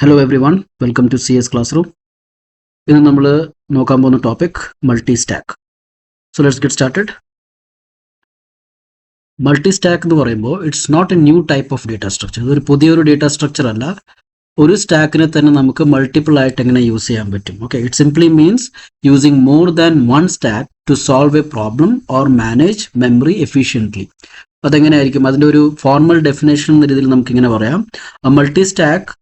Hello everyone, welcome to CS Classroom. ഇന്ന് നമ്മൾ നോക്കാൻ പോകുന്ന topic multi stack. So let's get started. Multi stack എന്ന് പറയുമ്പോൾ it's not a new type of data structure. ഇതൊരു പുതിയൊരു ഡേറ്റ സ്ട്രക്ചർ അല്ല. ഒരു സ്റ്റാക്കിനെ തന്നെ നമുക്ക് മൾട്ടിപ്പിൾ ആയിട്ട് എങ്ങനെ യൂസ് ചെയ്യാൻ പറ്റും. Okay, it simply means using more than one stack to solve a problem or manage memory efficiently. അതെങ്ങനെയായിരിക്കും? അതിൻ്റെ ഒരു ഫോർമൽ ഡെഫിനേഷൻ എന്ന രീതിയിൽ നമുക്കിങ്ങനെ പറയാം. Multi stack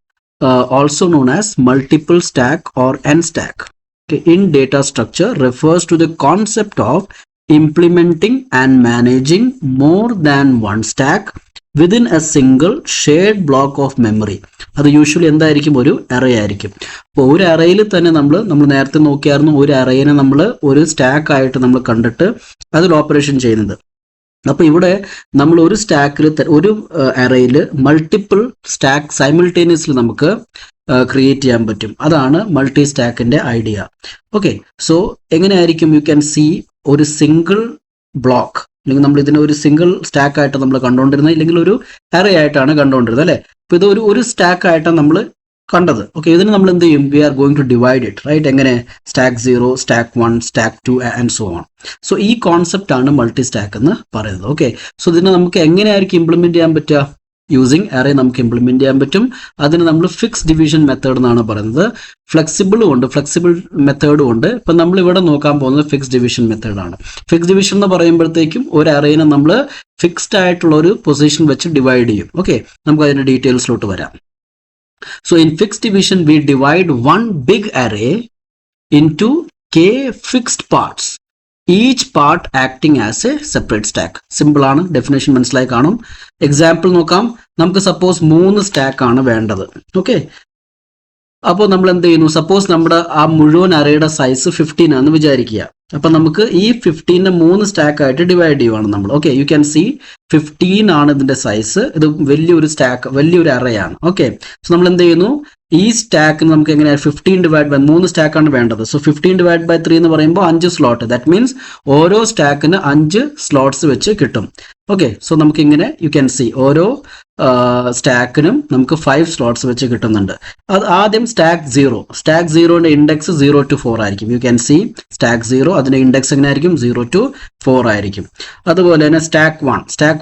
also known as multiple stack or n stack, okay, in data structure refers to the concept of implementing and managing more than one stack within a single shared block of memory. അത് usually എന്തായിരിക്കും? ഒരു array ആയിരിക്കും. അപ്പോൾ ഒരു അറേയിൽ തന്നെ നമ്മൾ നേരത്തെ നോക്കിയായിരുന്നു, ഒരു അറേനെ നമ്മൾ ഒരു സ്റ്റാക്ക് ആയിട്ട് നമ്മൾ കണ്ടിട്ട് അതിൽ ഓപ്പറേഷൻ ചെയ്യുന്നത്. അപ്പോൾ ഇവിടെ നമ്മൾ ഒരു സ്റ്റാക്കിൽ ഒരു അറേയിൽ മൾട്ടിപ്പിൾ സ്റ്റാക്ക് സൈമിൾട്ടേനിയസ്ലി നമുക്ക് ക്രിയേറ്റ് ചെയ്യാൻ പറ്റും. അതാണ് മൾട്ടി സ്റ്റാക്കിൻ്റെ ഐഡിയ. ഓക്കെ, സോ എങ്ങനെയായിരിക്കും? യു ക്യാൻ സി ഒരു സിംഗിൾ ബ്ലോക്ക്, അല്ലെങ്കിൽ നമ്മൾ ഇതിനെ ഒരു സിംഗിൾ സ്റ്റാക്ക് ആയിട്ട് നമ്മൾ കണ്ടുകൊണ്ടിരുന്നത്, ഇല്ലെങ്കിൽ ഒരു അറേ ആയിട്ടാണ് കണ്ടുകൊണ്ടിരുന്നത്, അല്ലേ? അപ്പോൾ ഇത് ഒരു സ്റ്റാക്ക് ആയിട്ടാണ് നമ്മൾ കണ്ടത്. ഓക്കെ, ഇതിന് നമ്മൾ എന്ത് ചെയ്യും? We are going to divide it, right? എങ്ങനെ? Stack 0, stack 1, stack 2 and so on. So ഈ കോൺസെപ്റ്റ് ആണ് മൾട്ടി സ്റ്റാക്ക് എന്ന് പറയുന്നത്. ഓക്കെ, സോ ഇതിനെ നമുക്ക് എങ്ങനെയായിരിക്കും ഇംപ്ലിമെന്റ് ചെയ്യാൻ പറ്റുക? യൂസിങ് അറേ നമുക്ക് ഇംപ്ലിമെന്റ് ചെയ്യാൻ പറ്റും. അതിന് നമ്മൾ ഫിക്സ് ഡിവിഷൻ മെത്തേഡ് എന്നാണ് പറയുന്നത്. ഫ്ലെക്സിബിൾ മെത്തേഡും ഉണ്ട്. ഇപ്പം നമ്മൾ ഇവിടെ നോക്കാൻ പോകുന്നത് ഫിക്സ് ഡിവിഷൻ മെത്തേഡാണ്. ഫിക്സ് ഡിവിഷൻ എന്ന് പറയുമ്പോഴത്തേക്കും ഒരു അറേനെ നമ്മൾ ഫിക്സ്ഡ് ആയിട്ടുള്ള ഒരു പൊസിഷൻ വെച്ച് ഡിവൈഡ് ചെയ്യും. ഓക്കെ, നമുക്ക് അതിന്റെ ഡീറ്റെയിൽസിലോട്ട് വരാം. So in fixed division, we divide one big array into k fixed parts, each part acting as a separate stack. Simple ആണ്, ഡെഫിനേഷൻ മനസ്സിലായി കാണും. എക്സാമ്പിൾ നോക്കാം. നമുക്ക് സപ്പോസ് 3 സ്റ്റാക്ക് ആണ് വേണ്ടത്. ഓക്കെ, അപ്പോൾ നമ്മൾ എന്ത് ചെയ്യുന്നു? സപ്പോസ് നമ്മുടെ ആ മുഴുവൻ അറേയുടെ സൈസ് 15 ആണെന്ന് വിചാരിക്കുക. അപ്പം നമുക്ക് ഈ 15നെ 3 സ്റ്റാക്ക് ആയിട്ട് ഡിവൈഡ് ചെയ്യുവാണ് നമ്മൾ. ഓക്കെ, യു ക്യാൻ സി 15 ആണ് ഇതിന്റെ സൈസ്. ഇത് വലിയൊരു അറേ ആണ്. ഓക്കെ, സോ നമ്മൾ എന്ത് ചെയ്യുന്നു? ഈ സ്റ്റാക്കിന് നമുക്ക് എങ്ങനെയാണ് 15 ഡിവൈഡ് ബൈ 3 സ്റ്റാക്കാണ് വേണ്ടത്. സോ 15 ഡിവൈഡ് ബൈ 3 എന്ന് പറയുമ്പോൾ 5 സ്ലോട്ട്. ദാറ്റ് മീൻസ് ഓരോ സ്റ്റാക്കിന് 5 സ്ലോട്ട്സ് വെച്ച് കിട്ടും. ഓക്കെ, സോ നമുക്ക് ഇങ്ങനെ യു ക്യാൻ സി ഓരോ സ്റ്റാക്കിനും നമുക്ക് 5 സ്ലോട്ട്സ് വെച്ച് കിട്ടുന്നുണ്ട്. അത് ആദ്യം സ്റ്റാക്ക് 0ന്റെ ഇൻഡെക്സ് 0 to 4 ആയിരിക്കും. യു ക്യാൻ സി സ്റ്റാക്ക് 0, അതിന്റെ ഇൻഡെക്സ് എങ്ങനെ ആയിരിക്കും? 0 to 4 ആയിരിക്കും. അതുപോലെ തന്നെ സ്റ്റാക്ക്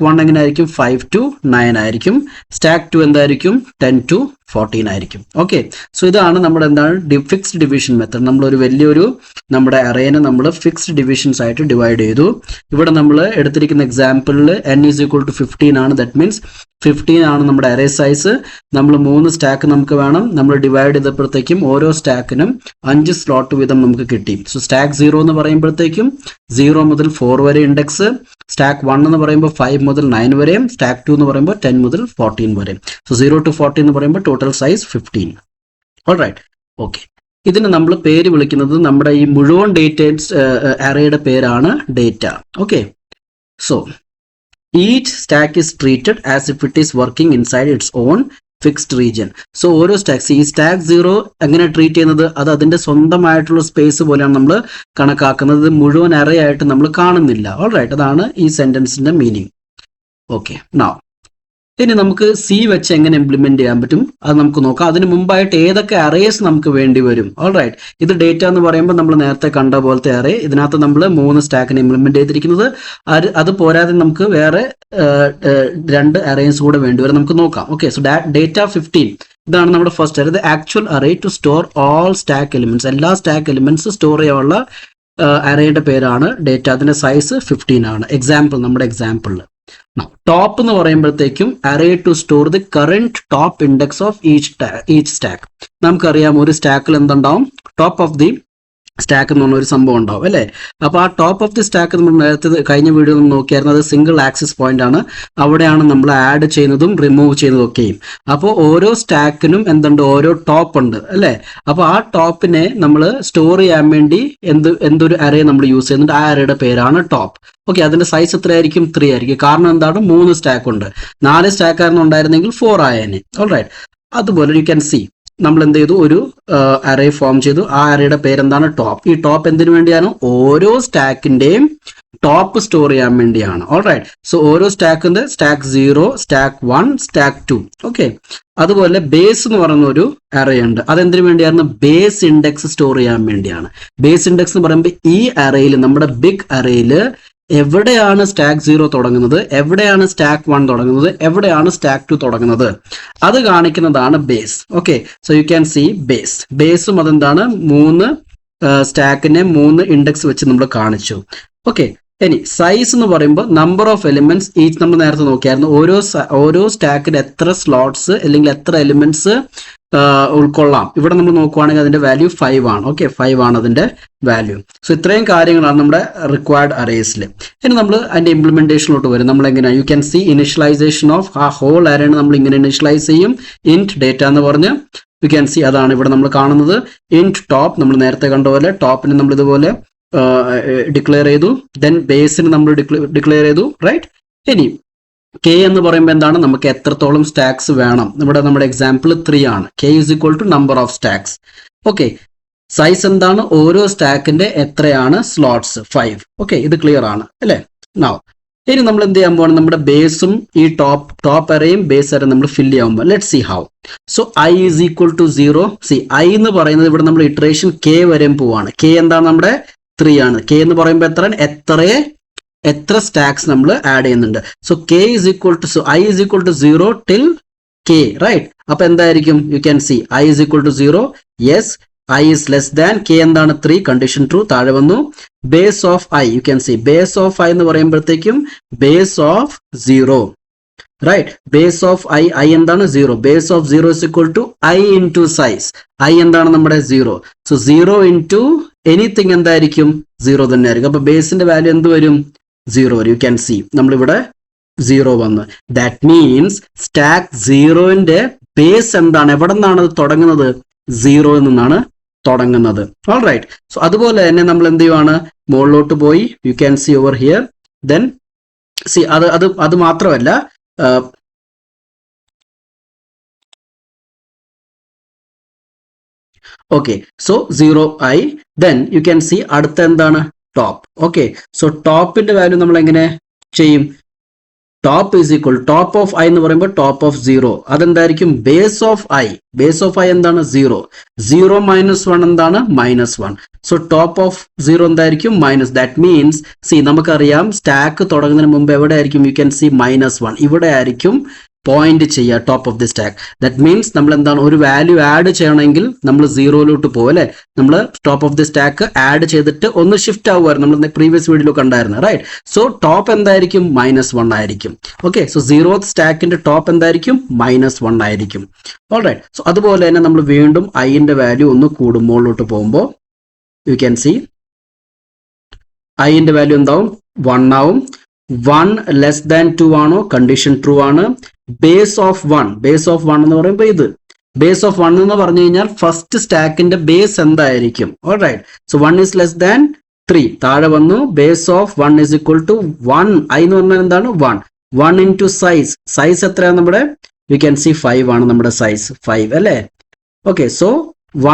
1 എങ്ങനെ ആയിരിക്കും? 5 to 9 ആയിരിക്കും. സ്റ്റാക്ക് 2 എന്തായിരിക്കും? 10 to 14 ആയിരിക്കും. ഓക്കെ, സോ ഇതാണ് നമ്മുടെ എന്താണ് ഫിക്സ്ഡ് ഡിവിഷൻ മെത്തേഡ്. നമ്മളൊരു വലിയൊരു നമ്മുടെ അറേനെ നമ്മൾ ഫിക്സ്ഡ് ഡിവിഷൻസ് ആയിട്ട് ഡിവൈഡ് ചെയ്തു. ഇവിടെ നമ്മൾ എടുത്തിരിക്കുന്ന എക്സാമ്പിളിൽ n is equal to 15 ആണ്. ദാറ്റ് മീൻസ് 15 ആണ് നമ്മുടെ അറേ സൈസ്. നമ്മൾ 3 സ്റ്റാക്ക് നമുക്ക് വേണം. നമ്മൾ ഡിവൈഡ് ചെയ്തപ്പോഴത്തേക്കും ഓരോ സ്റ്റാക്കിനും 5 സ്ലോട്ട് വീതം നമുക്ക് കിട്ടി. സോ സ്റ്റാക്ക് 0 എന്ന് പറയുമ്പോഴത്തേക്കും 0 മുതൽ 4 വരെ ഇൻഡെക്സ്. സ്റ്റാക്ക് 1 എന്ന് പറയുമ്പോൾ 5 മുതൽ 9 വരെയും. സ്റ്റാക്ക് 2 എന്ന് പറയുമ്പോൾ 10 മുതൽ 14 വരെയും. സോ 0 to 14 എന്ന് പറയുമ്പോൾ ടോട്ടൽ സൈസ് 15. Alright, okay. ഇതിന് നമ്മൾ പേര് വിളിക്കുന്നത്, നമ്മുടെ ഈ മുഴുവൻ ഡേറ്റ അറേയുടെ പേരാണ് data. Okay, so each stack is treated as if it is working inside its own fixed region. So ഓരോ സ്റ്റാക്സ്, ഈ സ്റ്റാക്ക് 0 എങ്ങനെ ട്രീറ്റ് ചെയ്യുന്നത്? അത് അതിന്റെ സ്വന്തമായിട്ടുള്ള സ്പേസ് പോലെയാണ് നമ്മൾ കണക്കാക്കുന്നത്. മുഴുവൻ അറേ ആയിട്ട് നമ്മൾ കാണുന്നില്ല. ഓൾറൈറ്റ്, അതാണ് ഈ സെന്റൻസിന്റെ മീനിങ്. ഓക്കെ, നൗ ഇനി നമുക്ക് സി വെച്ച് എങ്ങനെ ഇംപ്ലിമെന്റ് ചെയ്യാൻ പറ്റും അത് നമുക്ക് നോക്കാം. അതിന് മുമ്പായിട്ട് ഏതൊക്കെ അറേസ് നമുക്ക് വേണ്ടി വരും? ഓൾറൈറ്റ്, ഇത് ഡേറ്റ എന്ന് പറയുമ്പോൾ നമ്മൾ നേരത്തെ കണ്ട പോലത്തെ അറേ. ഇതിനകത്ത് നമ്മൾ 3 സ്റ്റാക്കിനെ ഇംപ്ലിമെന്റ് ചെയ്തിരിക്കുന്നത്. അത് പോരാതെ നമുക്ക് വേറെ 2 അറേസ് കൂടെ വേണ്ടി വരും. നമുക്ക് നോക്കാം. ഓക്കെ, സോ ഡേറ്റ 15 ഇതാണ് നമ്മുടെ first array. Actual array to store all stack elements. എല്ലാ സ്റ്റാക്ക് എലിമെന്റ്സ് സ്റ്റോർ ചെയ്യാനുള്ള അറേയുടെ പേരാണ് ഡേറ്റ. അതിന്റെ സൈസ് 15 ആണ്. എക്സാമ്പിൾ, നമ്മുടെ എക്സാമ്പിളിൽ ടോപ്പ് എന്ന് പറയുമ്പോഴത്തേക്കും array to store the current top index of each stack. നമുക്കറിയാം ഒരു സ്റ്റാക്കിൽ എന്തുണ്ടാവും? ടോപ്പ് ഓഫ് ദി സ്റ്റാക്ക് എന്ന് പറഞ്ഞ ഒരു സംഭവം ഉണ്ടാവും, അല്ലേ? അപ്പോൾ ആ ടോപ്പ് ഓഫ് ദി സ്റ്റാക്ക് നമ്മൾ നേരത്തെ കഴിഞ്ഞ വീഡിയോ നമ്മൾ നോക്കിയായിരുന്നു. അത് സിംഗിൾ ആക്സിസ് പോയിന്റ് ആണ്. അവിടെയാണ് നമ്മൾ ആഡ് ചെയ്യുന്നതും റിമൂവ് ചെയ്യുന്നതും ഒക്കെയും. അപ്പോൾ ഓരോ സ്റ്റാക്കിനും എന്തുണ്ട്? ഓരോ ടോപ്പ് ഉണ്ട്, അല്ലേ? അപ്പോൾ ആ ടോപ്പിനെ നമ്മൾ സ്റ്റോർ ചെയ്യാൻ വേണ്ടി എന്തൊരു അറേ നമ്മൾ യൂസ് ചെയ്യുന്നുണ്ട്. ആ അറേയുടെ പേരാണ് ടോപ്പ്. ഓക്കെ, അതിന്റെ സൈസ് എത്രയായിരിക്കും? 3 ആയിരിക്കും. കാരണം എന്താണ്? 3 സ്റ്റാക്ക് ഉണ്ട്. 4 സ്റ്റാക്ക് ആയിരുന്നു ഉണ്ടായിരുന്നെങ്കിൽ 4 ആയേനെ. ഓൾറൈറ്റ്, അതുപോലെ യു ക്യാൻ സി നമ്മൾ എന്ത് ചെയ്തു, ഒരു അറേ ഫോം ചെയ്തു. ആ അറേയുടെ പേരെന്താണ്, ടോപ്പ്. ഈ ടോപ്പ് എന്തിനു വേണ്ടിയാണ്, ഓരോ സ്റ്റാക്കിന്റെയും ടോപ്പ് സ്റ്റോർ ചെയ്യാൻ വേണ്ടിയാണ്. ഓൾറൈറ്റ്. സോ ഓരോ സ്റ്റാക്കിന്റെ സ്റ്റാക്ക് 0, സ്റ്റാക്ക് 1, സ്റ്റാക്ക് 2. ഓക്കെ. അതുപോലെ ബേസ് എന്ന് പറയുന്ന ഒരു അറേ ഉണ്ട്. അതെന്തിനു വേണ്ടിയാണ്, ബേസ് ഇൻഡെക്സ് സ്റ്റോർ ചെയ്യാൻ വേണ്ടിയാണ്. ബേസ് ഇൻഡെക്സ് എന്ന് പറയുമ്പോൾ ഈ അറേയിൽ, നമ്മുടെ ബിഗ് അറേയിൽ എവിടെയാണ് സ്റ്റാക്ക് 0 തുടങ്ങുന്നത്, എവിടെയാണ് സ്റ്റാക്ക് 1 തുടങ്ങുന്നത്, എവിടെയാണ് സ്റ്റാക്ക് 2 തുടങ്ങുന്നത്, അത് കാണിക്കുന്നതാണ് base. Okay. So you can see base. ബേസും അതെന്താണ്, 3 സ്റ്റാക്കിനെ 3 ഇൻഡെക്സ് വെച്ച് നമ്മൾ കാണിച്ചു. ഓക്കെ. ഇനി സൈസ് എന്ന് പറയുമ്പോൾ നമ്പർ ഓഫ് എലിമെന്റ്സ് ഈച്ച്, നമ്മൾ നേരത്തെ നോക്കിയായിരുന്നു, ഓരോ സ്റ്റാക്കിൽ എത്ര സ്ലോട്ട്സ് അല്ലെങ്കിൽ എത്ര എലിമെന്റ്സ് ഉൾക്കൊള്ളാം. ഇവിടെ നമ്മൾ നോക്കുവാണെങ്കിൽ അതിന്റെ വാല്യൂ 5 ആണ്. ഓക്കെ, 5 ആണ് അതിന്റെ വാല്യൂ. സോ ഇത്രയും കാര്യങ്ങളാണ് നമ്മുടെ റിക്വയർഡ് അറേസിൽ. ഇനി നമ്മൾ അതിന്റെ ഇംപ്ലിമെന്റേഷനിലോട്ട് വരും. നമ്മൾ എങ്ങനെയാണ്, you can see initialisation of ആ ഹോൾ അറേനെ നമ്മൾ ഇങ്ങനെ ഇനിഷ്യലൈസ് ചെയ്യും. ഇൻറ്റ് ഡേറ്റ എന്ന് പറഞ്ഞ് യു ക്യാൻ സി, അതാണ് ഇവിടെ നമ്മൾ കാണുന്നത്. ഇൻറ്റ് ടോപ്പ്, നമ്മൾ നേരത്തെ കണ്ട പോലെ ടോപ്പിന് നമ്മൾ ഇതുപോലെ ഡിക്ലെയർ ചെയ്തു. ദെൻ ബേസിന് നമ്മൾ ഡിക്ലെയർ ചെയ്തു. റൈറ്റ്. ഇനി കെ എന്ന് പറയുമ്പോൾ എന്താണ്, നമുക്ക് എത്രത്തോളം സ്റ്റാക്സ് വേണം. നമ്മുടെ എക്സാമ്പിൾ 3 ആണ്. K is equal to number of stacks. Okay. Size എന്താണ്, ഓരോ സ്റ്റാക്കിന്റെ എത്രയാണ് സ്ലോട്ട്സ്, 5. ഓക്കെ, ഇത് ക്ലിയർ ആണ് അല്ലേ. നൗ ഇനി നമ്മൾ എന്ത് ചെയ്യാൻ പോകണം, നമ്മുടെ ബേസും ഈ ടോപ്പ് അറേയും ബേസ് അറേയും നമ്മൾ ഫില്ല് ചെയ്യാൻ. Let see how. So I is equal to 0. See I എന്ന് പറയുന്നത് ഇവിടെ നമ്മൾ ഇറ്ററേഷൻ കെ വരെയും പോവാണ്. കെ എന്താണ്, നമ്മുടെ 3 ആണ്. കെ എന്ന് പറയുമ്പോൾ എത്ര സ്റ്റാക്സ് നമ്മൾ ആഡ് ചെയ്യുന്നുണ്ട്. So K is equal to, so I is equal to 0 till K. Right. അപ്പൊ എന്തായിരിക്കും, you can see I is equal to 0. Yes, I is less than K എന്താണ് 3, കണ്ടീഷൻ ട്രൂ, താഴെ വന്നു. Base of I, you can see base of I എന്ന് പറയുമ്പോഴത്തേക്കും base of 0. Right. Base of I എന്താണ് 0. Base of 0 is equal to I into size. I എന്താണ് നമ്മുടെ 0. So 0 into anything എന്തായിരിക്കും, 0 തന്നെ ആയിരിക്കും. അപ്പൊ ബേസിന്റെ വാല്യൂ എന്ത് വരും, 0 വരും. യു ക്യാൻ സി നമ്മളിവിടെ 0 വന്ന്. ദാറ്റ് മീൻസ് സ്റ്റാക്ക് 0ന്റെ ബേസ് എന്താണ്, എവിടെ നിന്നാണ് അത് തുടങ്ങുന്നത്, 0 നിന്നാണ് തുടങ്ങുന്നത്. All right. സോ അതുപോലെ തന്നെ നമ്മൾ എന്ത് ചെയ്യുവാണ്, മുകളിലോട്ട് പോയി. You can see over here. Then see അത് മാത്രമല്ല, okay. So 0i. Then you can see അടുത്ത എന്താണ്, ടോപ്പ്. ഓക്കെ. സോ ടോപ്പിന്റെ വാല്യൂ നമ്മൾ എങ്ങനെ ചെയ്യും, top is equal top of I എന്ന് പറയുമ്പോൾ ടോപ്പ് ഓഫ് 0. അതെന്തായിരിക്കും, base of I. Base of I എന്താണ് 0. 0 മൈനസ് 1 എന്താണ്, -1. സോ ടോപ്പ് ഓഫ് 0 എന്തായിരിക്കും, മൈനസ്. ദാറ്റ് മീൻസ് സി നമുക്കറിയാം സ്റ്റാക്ക് തുടങ്ങുന്നതിന് മുമ്പ് എവിടെ ആയിരിക്കും, യു ക്യാൻ സി -1 ഇവിടെ ആയിരിക്കും പോയിന്റ് ചെയ്യുക, top of the stack. That means നമ്മൾ എന്താണ്, ഒരു വാല്യൂ ആഡ് ചെയ്യണമെങ്കിൽ നമ്മൾ 0 പോകും അല്ലെ. നമ്മൾ top of the stack add ചെയ്തിട്ട് ഒന്ന് ഷിഫ്റ്റ് ആവുമായിരുന്നു, നമ്മൾ പ്രീവിയസ് വീഡിയോയിൽ കണ്ടായിരുന്നു. റൈറ്റ്. സോ ടോപ്പ് എന്തായിരിക്കും, -1 ആയിരിക്കും. ഓക്കെ. സോ 0th സ്റ്റാക്കിന്റെ ടോപ്പ് എന്തായിരിക്കും, -1 ആയിരിക്കും. ഓൾറൈറ്റ്. സോ അതുപോലെ തന്നെ നമ്മൾ വീണ്ടും ഐന്റെ വാല്യൂ ഒന്ന് കൂടും, മുകളിലോട്ട് പോകുമ്പോൾ യു ക്യാൻ സി ഐന്റെ വാല്യൂ എന്താവും, 1 ആവും. 1 ലെസ് ദാൻ 2 ആണോ, കണ്ടീഷൻ ട്രൂ ആണ്. ബേസ് ഓഫ് 1, ബേസ് ഓഫ് 1 എന്ന് പറയുമ്പോൾ ഇത് ബേസ് ഓഫ് 1 എന്ന് പറഞ്ഞു കഴിഞ്ഞാൽ ഫസ്റ്റ് സ്റ്റാക്കിന്റെ ബേസ് എന്തായിരിക്കും. Alright. So 1 is less than 3, താഴെ വന്നു. Base of 1 is equal to 1. I എന്ന് പറഞ്ഞാൽ എന്താണ്, 1 ഇൻറ്റു സൈസ്. സൈസ് എത്രയാണ് നമ്മുടെ, യു ക്യാൻ സി 5 ആണ് നമ്മുടെ സൈസ്, 5 അല്ലേ. Okay. So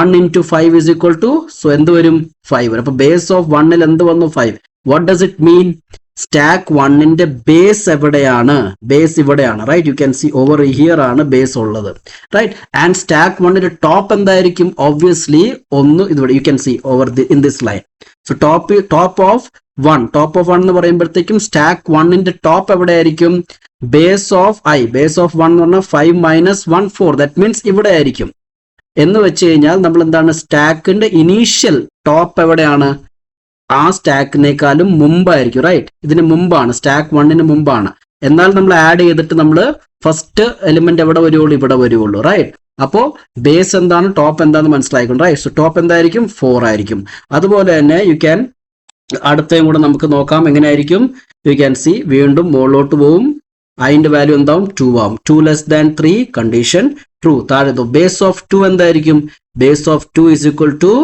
1 into 5 is equal to, so എന്ത് വരും, 5 വരും. അപ്പൊ ബേസ് ഓഫ് 1ൽ എന്ത് വന്നു, 5. What does it mean, stack 1ന്റെ ബേസ് എവിടെയാണ്, ബേസ് ഇവിടെയാണ്. Right. You can see over here ആണ് ബേസ് ഉള്ളത്. റൈറ്റ്. ആൻഡ് സ്റ്റാക്ക് 1ന്റെ ടോപ്പ് എന്തായിരിക്കും, ഒബ്വിയസ്ലി ഒന്ന് ഇതിവിടെ, you can see over in this line. So top of 1 എന്ന് പറയുമ്പോഴത്തേക്കും സ്റ്റാക്ക് 1ന്റെ ടോപ്പ് എവിടെയായിരിക്കും, base of I. Base of 1 എന്ന് പറഞ്ഞാൽ 5 മൈനസ് 1 4. ദാറ്റ് മീൻസ് ഇവിടെ ആയിരിക്കും. എന്ന് വെച്ച് കഴിഞ്ഞാൽ നമ്മൾ എന്താണ്, സ്റ്റാക്കിന്റെ ഇനീഷ്യൽ ടോപ്പ് എവിടെയാണ്, ആ സ്റ്റാക്കിനേക്കാളും മുമ്പായിരിക്കും. റൈറ്റ്. ഇതിന് മുമ്പാണ്, സ്റ്റാക്ക് 1ന് മുമ്പാണ്. എന്നാൽ നമ്മൾ ആഡ് ചെയ്തിട്ട് നമ്മൾ ഫസ്റ്റ് എലിമെന്റ് എവിടെ വരുള്ളൂ, ഇവിടെ വരുള്ളൂ. റൈറ്റ്. അപ്പോ ബേസ് എന്താണ്, ടോപ്പ് എന്താണെന്ന് മനസ്സിലായിക്കൊണ്ട്. റൈറ്റ്. സോ ടോപ്പ് എന്തായിരിക്കും, 4 ആയിരിക്കും. അതുപോലെ തന്നെ യു ക്യാൻ അടുത്തയും കൂടെ നമുക്ക് നോക്കാം എങ്ങനെയായിരിക്കും. യു ക്യാൻ സി വീണ്ടും മുകളിലോട്ട് പോവും. ഐന്റെ വാല്യൂ എന്താവും, 2 ആവും. 2 ലെസ് ദാൻ 3, കണ്ടീഷൻ ട്രൂ, താഴെ. ബേസ് ഓഫ് 2 എന്തായിരിക്കും, base of 2 is equal to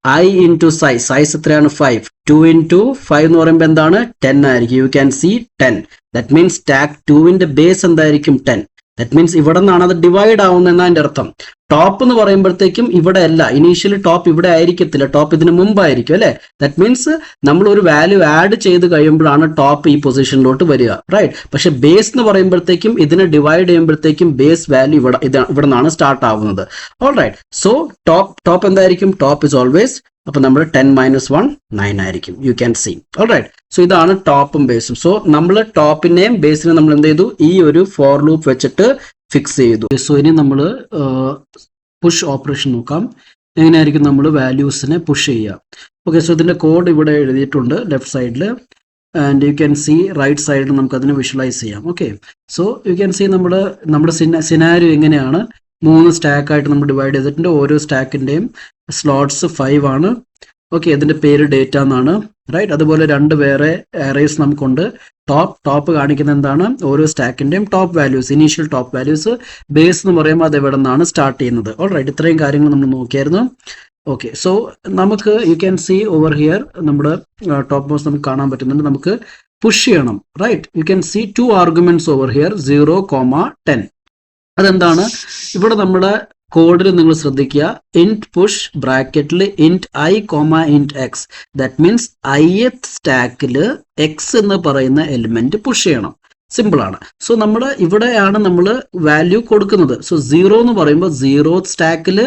I into size. Size എത്രയാണ്, 5. 2 ഇൻറ്റു 5 എന്ന് പറയുമ്പോൾ എന്താണ്, 10 ആയിരിക്കും. You can see 10. That means stack 2ന്റെ ബേസ് എന്തായിരിക്കും, 10. ദാറ്റ് മീൻസ് ഇവിടെ നിന്നാണ് അത് ഡിവൈഡ് ആവുന്നതെന്ന് അതിന്റെ അർത്ഥം. ടോപ്പ് എന്ന് പറയുമ്പോഴത്തേക്കും ഇവിടെ അല്ല, ഇനീഷ്യലി ടോപ്പ് ഇവിടെ ആയിരിക്കത്തില്ല, ടോപ്പ് ഇതിന് മുമ്പായിരിക്കും അല്ലെ. ദാറ്റ് മീൻസ് നമ്മൾ ഒരു വാല്യൂ ആഡ് ചെയ്ത് കഴിയുമ്പോഴാണ് ടോപ്പ് ഈ പൊസിഷനിലോട്ട് വരിക, റൈറ്റ്. പക്ഷെ ബേസ് എന്ന് പറയുമ്പോഴത്തേക്കും ഇതിനെ ഡിവൈഡ് ചെയ്യുമ്പോഴത്തേക്കും ബേസ് വാല്യൂ ഇവിടെ നിന്നാണ് സ്റ്റാർട്ട് ആവുന്നത്. All right. സോ ടോപ്പ് എന്തായിരിക്കും? ടോപ്പ് ഇസ് ഓൾവേസ്, അപ്പൊ നമ്മൾ 10 - 1 9 ആയിരിക്കും. You can see. All right. So ഇതാണ് ടോപ്പും ബേസും. സോ നമ്മൾ ടോപ്പിനെയും ബേസിനെയും നമ്മൾ എന്ത് ചെയ്തു? ഈ ഒരു ഫോർ ലൂപ്പ് വെച്ചിട്ട് ഫിക്സ് ചെയ്തു. സോ ഇനി നമ്മൾ പുഷ് ഓപ്പറേഷൻ നോക്കാം. എങ്ങനെയായിരിക്കും നമ്മൾ വാല്യൂസിനെ പുഷ് ചെയ്യുക? ഓക്കെ, സോ ഇതിന്റെ കോഡ് ഇവിടെ എഴുതിയിട്ടുണ്ട് ലെഫ്റ്റ് സൈഡിൽ, and you can see right സൈഡിൽ നമുക്ക് അതിനെ വിഷ്വലൈസ് ചെയ്യാം. Okay, so you can see നമ്മുടെ സിനാരിയോ എങ്ങനെയാണ്? 3 സ്റ്റാക്കായിട്ട് നമ്മൾ ഡിവൈഡ് ചെയ്തിട്ടുണ്ട്. ഓരോ സ്റ്റാക്കിന്റെയും സ്ലോട്ട്സ് 5 ആണ്. ഓക്കെ, ഇതിന്റെ പേര് ഡേറ്റ എന്നാണ്, റൈറ്റ്. അതുപോലെ 2 വേറെ അറേസ് നമുക്കുണ്ട്. ടോപ്പ് കാണിക്കുന്ന എന്താണ്? ഓരോ സ്റ്റാക്കിന്റെയും top values, initial top values. Base എന്ന് പറയുമ്പോൾ അത് എവിടെ നിന്നാണ് സ്റ്റാർട്ട് ചെയ്യുന്നത്. ഓൾ റൈറ്റ്, ഇത്രയും കാര്യങ്ങൾ നമ്മൾ നോക്കിയായിരുന്നു. ഓക്കെ, സോ നമുക്ക് you can see over here നമ്മുടെ ടോപ്പ് മോസ്റ്റ് നമുക്ക് കാണാൻ പറ്റുന്നുണ്ട്. നമുക്ക് പുഷ് ചെയ്യണം, right. You can see 2 arguments over here, 0, 10. അതെന്താണ്? ഇവിടെ നമ്മുടെ കോഡിൽ നിങ്ങൾ ശ്രദ്ധിക്കുക, ഇന്റ് പുഷ് ബ്രാക്കറ്റിൽ int I, int X. That means ith സ്റ്റാക്കിൽ X എന്ന് പറയുന്ന എലിമെന്റ് പുഷ് ചെയ്യണം. സിമ്പിൾ ആണ്. സോ നമ്മുടെ ഇവിടെയാണ് നമ്മൾ വാല്യൂ കൊടുക്കുന്നത്. സോ 0 എന്ന് പറയുമ്പോൾ 0th സ്റ്റാക്കിൽ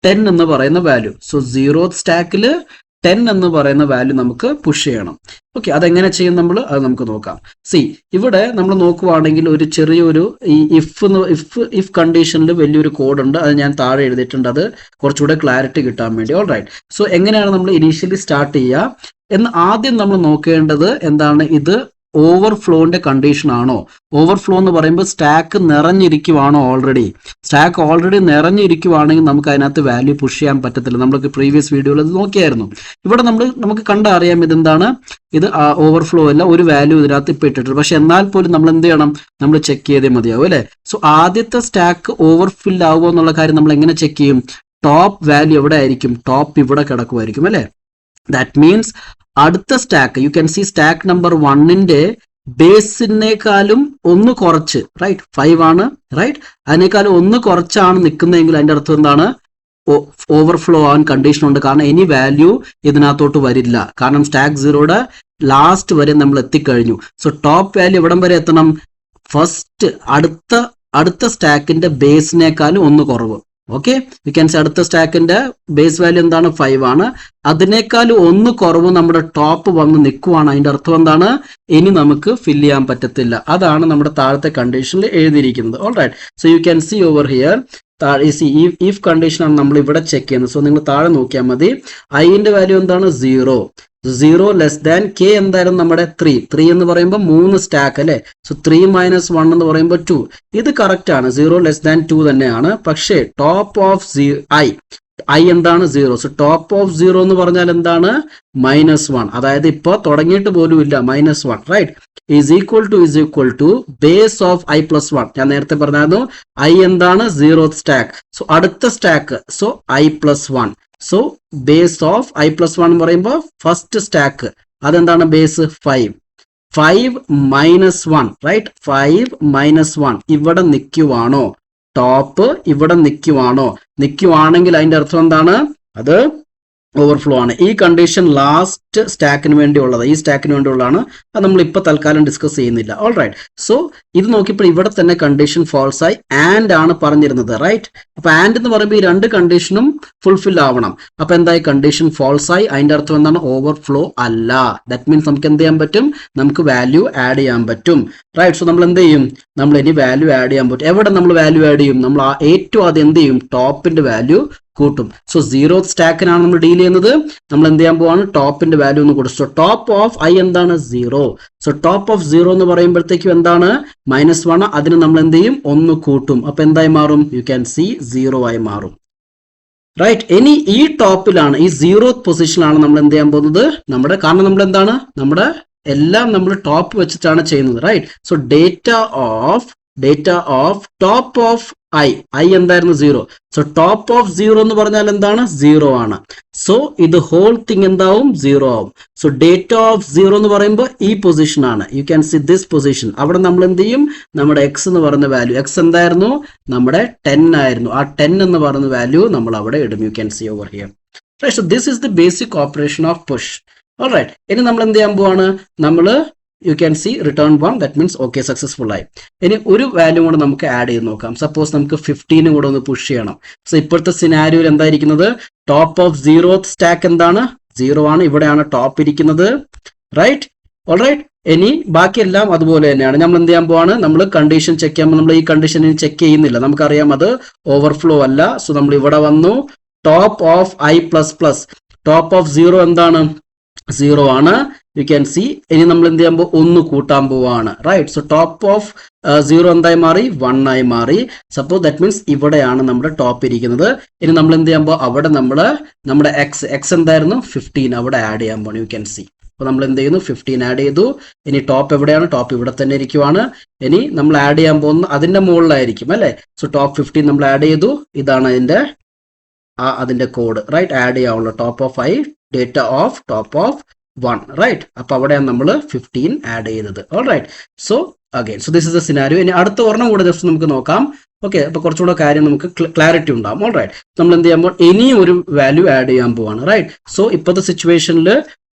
10 എന്ന് പറയുന്ന വാല്യൂ. സോ 0th സ്റ്റാക്കിൽ 10 എന്ന് പറയുന്ന വാല്യൂ നമുക്ക് പുഷ് ചെയ്യണം. ഓക്കെ, അതെങ്ങനെ ചെയ്യും നമ്മൾ? അത് നമുക്ക് നോക്കാം. സി, ഇവിടെ നമ്മൾ നോക്കുവാണെങ്കിൽ ഒരു ചെറിയൊരു ഈ ഇഫ് കണ്ടീഷനിൽ വലിയൊരു കോഡ് ഉണ്ട്. അത് ഞാൻ താഴെ എഴുതിയിട്ടുണ്ട്, അത് കുറച്ചുകൂടെ ക്ലാരിറ്റി കിട്ടാൻ വേണ്ടി. All right. സോ എങ്ങനെയാണ് നമ്മൾ ഇനീഷ്യലി സ്റ്റാർട്ട് ചെയ്യുക എന്ന് ആദ്യം നമ്മൾ നോക്കേണ്ടത് എന്താണ്? ഇത് ഓവർഫ്ലോന്റെ കണ്ടീഷൻ ആണോ? ഓവർഫ്ലോ എന്ന് പറയുമ്പോൾ സ്റ്റാക്ക് നിറഞ്ഞിരിക്കുവാണോ? സ്റ്റാക്ക് ഓൾറെഡി നിറഞ്ഞിരിക്കുവാണെങ്കിൽ നമുക്ക് അതിനകത്ത് വാല്യൂ പുഷ് ചെയ്യാൻ പറ്റത്തില്ല. നമ്മൾക്ക് പ്രീവിയസ് വീഡിയോയിൽ അത് നോക്കിയായിരുന്നു. ഇവിടെ നമുക്ക് കണ്ടറിയാം ഇതെന്താണ്? ഇത് ഓവർഫ്ലോ അല്ല, ഒരു വാല്യൂ ഇതിനകത്ത് ഇപ്പൊ ഇട്ടിട്ടുണ്ട്. പക്ഷെ എന്നാൽ പോലും നമ്മൾ എന്ത് ചെയ്യണം? നമ്മൾ ചെക്ക് ചെയ്തേ മതിയാവും അല്ലെ. സോ ആദ്യത്തെ സ്റ്റാക്ക് ഓവർഫിൽ ആവുമോ എന്നുള്ള കാര്യം നമ്മൾ എങ്ങനെ ചെക്ക് ചെയ്യും? ടോപ്പ് വാല്യൂ എവിടെ ആയിരിക്കും? ടോപ്പ് ഇവിടെ കിടക്കുമായിരിക്കും അല്ലെ. ദാറ്റ് മീൻസ് അടുത്ത stack, you can see stack number 1ന്റെ ബേസിനേക്കാളും ഒന്ന് കുറച്ച്, റൈറ്റ്, 5 ആണ്, റൈറ്റ്. അതിനേക്കാളും ഒന്ന് കുറച്ചാണ് നിൽക്കുന്നതെങ്കിൽ അതിന്റെ അർത്ഥം എന്താണ്? ഓവർഫ്ലോ ആവാൻ കണ്ടീഷൻ ഉണ്ട്. കാരണം ഇനി വാല്യൂ ഇതിനകത്തോട്ട് വരില്ല. കാരണം സ്റ്റാക്ക് 0യുടെ ലാസ്റ്റ് വരെ നമ്മൾ എത്തിക്കഴിഞ്ഞു. സോ ടോപ്പ് വാല്യൂ എവിടം വരെ എത്തണം? ഫസ്റ്റ് അടുത്ത സ്റ്റാക്കിന്റെ ബേസിനേക്കാളും ഒന്ന് കുറവ്. ഓക്കെ, യു ക്യാൻ സി അടുത്ത സ്റ്റാക്കിന്റെ ബേസ് വാല്യൂ എന്താണ്? 5 ആണ്. അതിനേക്കാളും ഒന്ന് കുറവ് നമ്മുടെ ടോപ്പ് വന്ന് നിൽക്കുവാണ്. അതിന്റെ അർത്ഥം എന്താണ്? ഇനി നമുക്ക് ഫില്ല് ചെയ്യാൻ പറ്റത്തില്ല. അതാണ് നമ്മുടെ താഴത്തെ കണ്ടീഷനിൽ എഴുതിയിരിക്കുന്നത്. All right. So you can see over here if condition ആണ് നമ്മൾ ഇവിടെ ചെക്ക് ചെയ്യുന്നത്. സോ നിങ്ങൾ താഴെ നോക്കിയാൽ മതി. ഐന്റെ വാല്യൂ എന്താണ്? 0 ലെസ് ദാൻ കെ എന്തായാലും നമ്മുടെ 3 എന്ന് പറയുമ്പോൾ 3 സ്റ്റാക്ക് അല്ലെ. സോ 3 - 1 എന്ന് പറയുമ്പോൾ 2. ഇത് കറക്റ്റ് ആണ്, 0 ലെസ് ദാൻ 2 തന്നെയാണ്. പക്ഷേ ടോപ്പ് ഓഫ് ഐ എന്താണ്? 0. സോ ടോപ്പ് ഓഫ് 0 എന്ന് പറഞ്ഞാൽ എന്താണ്? -1. അതായത് ഇപ്പൊ തുടങ്ങിയിട്ട് പോലും ഇല്ല. -1, right. Is equal to base of I+1. ഞാൻ നേരത്തെ പറഞ്ഞായിരുന്നു ഐ എന്താണ്? 0th stack. സോ അടുത്ത stack, so I+1. So base of I+1 എന്ന് പറയുമ്പോൾ ഫസ്റ്റ് സ്റ്റാക്ക് അതെന്താണ്? Base 5 -1, right. 5 - 1 ഇവിടെ നിൽക്കുവാണോ? ടോപ്പ് ഇവിടെ നിൽക്കുവാണെങ്കിൽ അതിന്റെ അർത്ഥം എന്താണ്? അത് ഓവർഫ്ലോ ആണ്. ഈ കണ്ടീഷൻ ലാസ്റ്റ് സ്റ്റാക്കിന് വേണ്ടിയുള്ളത്, ഈ സ്റ്റാക്കിന് വേണ്ടിയുള്ളതാണ്. അത് നമ്മൾ ഇപ്പൊ തൽക്കാലം ഡിസ്കസ് ചെയ്യുന്നില്ല. All right. സോ ഇത് നോക്കിയപ്പോൾ ഇവിടെ തന്നെ കണ്ടീഷൻ ഫോൾസ് ആയി. ആൻഡ് ആണ് പറഞ്ഞിരുന്നത്, റൈറ്റ്. അപ്പൊ ആൻഡ് എന്ന് പറയുമ്പോൾ ഈ 2 കണ്ടീഷനും ഫുൾഫിൽ ആവണം. അപ്പൊ എന്തായി? കണ്ടീഷൻ ഫോൾസ് ആയി. അതിന്റെ അർത്ഥം എന്താണ്? ഓവർഫ്ലോ അല്ല. ദാറ്റ് മീൻസ് നമുക്ക് എന്ത് ചെയ്യാൻ പറ്റും? നമുക്ക് വാല്യൂ ആഡ് ചെയ്യാൻ പറ്റും, റൈറ്റ്. സോ നമ്മൾ എന്ത് ചെയ്യും? നമ്മൾ ഇനി വാല്യൂ ആഡ് ചെയ്യാൻ പറ്റും. എവിടെ നമ്മൾ വാല്യൂ ആഡ് ചെയ്യും? നമ്മൾ ഏറ്റവും ആദ്യം എന്ത് ചെയ്യും? ടോപ്പിന്റെ വാല്യൂ കൂട്ടും. സോ 0th സ്റ്റാക്കിനാണ് നമ്മൾ ഡീൽ ചെയ്യുന്നത്. നമ്മൾ എന്ത് ചെയ്യാൻ പോവാണ്? ടോപ്പിന്റെ വാല്യൂ ഒന്ന് കൊടുത്തു. സോ ടോപ്പ് ഓഫ് ഐ എന്താണ്? 0. സോ ടോപ്പ് ഓഫ് 0 എന്ന് പറയുമ്പോഴത്തേക്കും എന്താണ്? -1. അതിന് നമ്മൾ എന്ത് ചെയ്യും? 1 കൂട്ടും. അപ്പൊ എന്തായി മാറും? യു ക്യാൻ സി 0 ആയി മാറും, റൈറ്റ്. ഇനി ഈ ടോപ്പിലാണ്, ഈ 0th പൊസിഷനിലാണ് നമ്മൾ എന്ത് ചെയ്യാൻ പോകുന്നത്? കാരണം നമ്മൾ എന്താണ്? നമ്മുടെ എല്ലാം നമ്മൾ ടോപ്പ് വെച്ചിട്ടാണ് ചെയ്യുന്നത്, right. So data of data of top of I എന്തായിരുന്നു 0. സോ ടോപ്പ് ഓഫ് 0 എന്ന് പറഞ്ഞാൽ എന്താണ് 0 ആണ്. സോ ഇത് ഹോൾ തിങ് എന്താവും 0 ആവും. സോ ഡേറ്റ ഓഫ് 0 എന്ന് പറയുമ്പോൾ ഈ പൊസിഷൻ ആണ്. You can see this position. അവിടെ നമ്മൾ എന്ത് ചെയ്യും, നമ്മുടെ എക്സ് എന്ന് പറയുന്ന വാല്യൂ, എക്സ് എന്തായിരുന്നു നമ്മുടെ 10 ആയിരുന്നു, ആ 10 എന്ന് പറയുന്ന വാല്യൂ നമ്മൾ അവിടെ ഇടും. You can see over here. So this is the basic operation of push. Alright, ഇനി നമ്മൾ എന്ത് ചെയ്യാൻ പോവാണ്, നമ്മൾ you can see return 1, that means okay successful ആയി. ഇനി ഒരു വാല്യൂ കൂടെ നമുക്ക് ആഡ് ചെയ്ത് നോക്കാം. സപ്പോസ് നമുക്ക് 15 കൂടെ ഒന്ന് പുഷ് ചെയ്യണം. സോ ഇപ്പോഴത്തെ സിനാരിയോയിൽ എന്തായിരിക്കുന്നത്, ടോപ്പ് ഓഫ് 0th സ്റ്റാക്ക് എന്താണ് 0 ആണ്, ഇവിടെയാണ് ടോപ്പ് ഇരിക്കുന്നത്. Right, alright. ഇനി ബാക്കിയെല്ലാം അതുപോലെ തന്നെയാണ്. നമ്മൾ എന്ത് ചെയ്യാൻ പോവാണ്, നമ്മൾ കണ്ടീഷൻ ചെക്ക് ചെയ്യുമ്പോൾ നമ്മൾ ഈ കണ്ടീഷൻ ചെക്ക് ചെയ്യുന്നില്ല, നമുക്കറിയാം അത് ഓവർഫ്ലോ അല്ല. സോ നമ്മൾ ഇവിടെ വന്നു, top of I plus plus, top of 0 എന്താണ് 0 ആണ്. You can C. ഇനി നമ്മൾ എന്ത് ചെയ്യുമ്പോൾ 1 കൂട്ടാൻ പോവാണ്. റൈറ്റ്, സോ ടോപ്പ് ഓഫ് 0 എന്തായി മാറി 1 ആയി മാറി. സപ്പോസ് ദാറ്റ് മീൻസ് ഇവിടെയാണ് നമ്മുടെ ടോപ്പ് ഇരിക്കുന്നത്. ഇനി നമ്മൾ എന്ത് ചെയ്യുമ്പോൾ അവിടെ നമ്മുടെ എക്സ് എന്തായിരുന്നു 15 അവിടെ ആഡ് ചെയ്യാൻ പോകണം. U can C. അപ്പോൾ നമ്മൾ എന്ത് ചെയ്യുന്നു, 15 ആഡ് ചെയ്തു. ഇനി ടോപ്പ് എവിടെയാണ്, ടോപ്പ് ഇവിടെ തന്നെ ഇരിക്കുവാണ്. ഇനി നമ്മൾ ആഡ് ചെയ്യാൻ പോകുന്ന അതിന്റെ മുകളിലായിരിക്കും അല്ലേ. സോ ടോപ്പ് 15 നമ്മൾ ആഡ് ചെയ്തു. ഇതാണ് അതിന്റെ കോഡ്. റൈറ്റ്, ആഡ് ചെയ്യാവുള്ളൂ. Top of I data of top of 1. Right, അപ്പൊ അവിടെയാണ് നമ്മൾ 15 ആഡ് ചെയ്തത്. Alright, so again so this is the scenario. ഇനി അടുത്ത ഒരെണ്ണം കൂടെ ജസ്റ്റ് നമുക്ക് നോക്കാം. ഓക്കെ, അപ്പൊ കുറച്ചുകൂടെ കാര്യം നമുക്ക് ക്ലാരിറ്റി ഉണ്ടാവും. ഓൾറൈറ്റ്, നമ്മൾ എന്ത് ചെയ്യുമ്പോൾ ഇനിയും ഒരു വാല്യൂ ആഡ് ചെയ്യാൻ പോവാണ്. റൈറ്റ്, സോ ഇപ്പോഴത്തെ സിറ്റുവേഷനിൽ